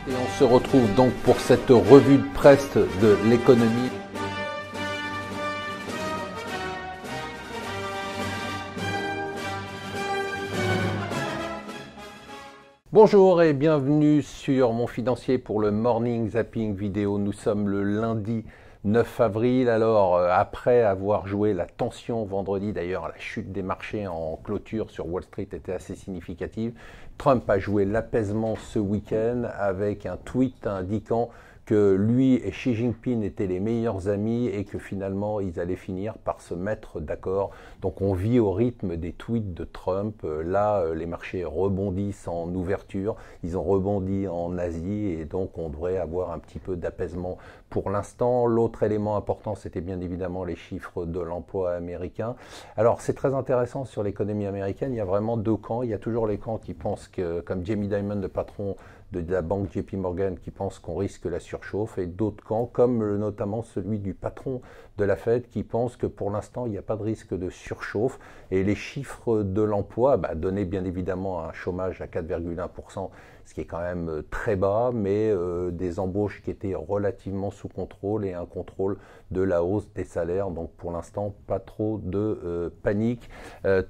Et on se retrouve donc pour cette revue de presse de l'économie. Bonjour et bienvenue sur Mon Financier pour le Morning Zapping vidéo. Nous sommes le lundi 9 avril. Alors, après avoir joué la tension vendredi, d'ailleurs la chute des marchés en clôture sur Wall Street était assez significative, Trump a joué l'apaisement ce week-end avec un tweet indiquant que lui et Xi Jinping étaient les meilleurs amis et que finalement ils allaient finir par se mettre d'accord. Donc on vit au rythme des tweets de Trump. Là, les marchés rebondissent en ouverture, ils ont rebondi en Asie et donc on devrait avoir un petit peu d'apaisement pour l'instant. L'autre élément important, c'était bien évidemment les chiffres de l'emploi américain. Alors c'est très intéressant sur l'économie américaine, il y a vraiment deux camps. Il y a toujours les camps qui pensent que, comme Jamie Dimon, le patron de la banque JP Morgan, qui pense qu'on risque la surchauffe, et d'autres camps, comme notamment celui du patron de la Fed, qui pense que pour l'instant, il n'y a pas de risque de surchauffe. Et les chiffres de l'emploi donnaient bien évidemment un chômage à 4,1%, ce qui est quand même très bas, mais des embauches qui étaient relativement sous contrôle et un contrôle de la hausse des salaires. Donc pour l'instant, pas trop de panique.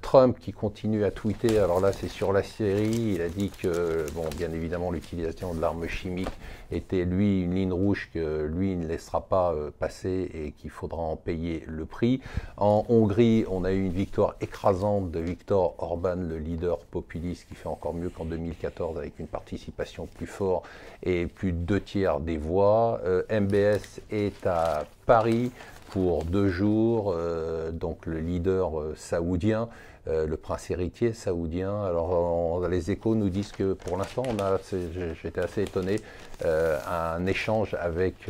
Trump qui continue à tweeter, alors là c'est sur la série, il a dit que, bon, bien évidemment, l'utilisation de l'arme chimique était, lui, une ligne rouge que lui ne laissera pas passer et qu'il faudra en payer le prix. En Hongrie, on a eu une victoire écrasante de Viktor Orban, le leader populiste, qui fait encore mieux qu'en 2014 avec une participation plus forte et plus de 2/3 des voix. MBS est à Paris pour 2 jours, donc le leader saoudien, le prince héritier saoudien. Alors les Échos nous disent que pour l'instant, j'étais assez étonné, un échange avec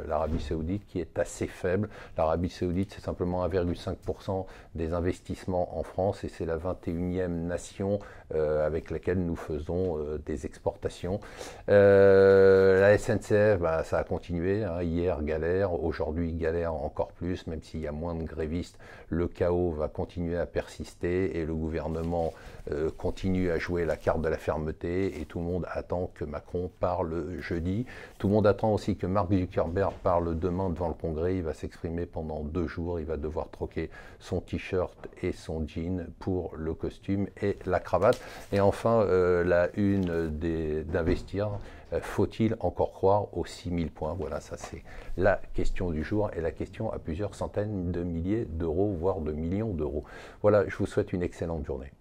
l'Arabie Saoudite qui est assez faible. L'Arabie Saoudite, c'est simplement 1,5% des investissements en France et c'est la 21e nation avec laquelle nous faisons des exportations. La SNCF, ça a continué, hein. Hier galère, aujourd'hui galère encore plus, même s'il y a moins de grévistes, le chaos va continuer à persister et le gouvernement continue à jouer la carte de la fermeté et tout le monde attend que Macron parle jeudi. Tout le monde attend aussi que Mark Zuckerberg parle demain devant le Congrès. Il va s'exprimer pendant 2 jours, il va devoir troquer son t-shirt et son jean pour le costume et la cravate. Et enfin, la une d'Investir, faut-il encore croire aux 6000 points? Voilà, ça c'est la question du jour et la question à plusieurs centaines de milliers d'euros, voire de millions d'euros. Voilà, je vous souhaite une excellente journée.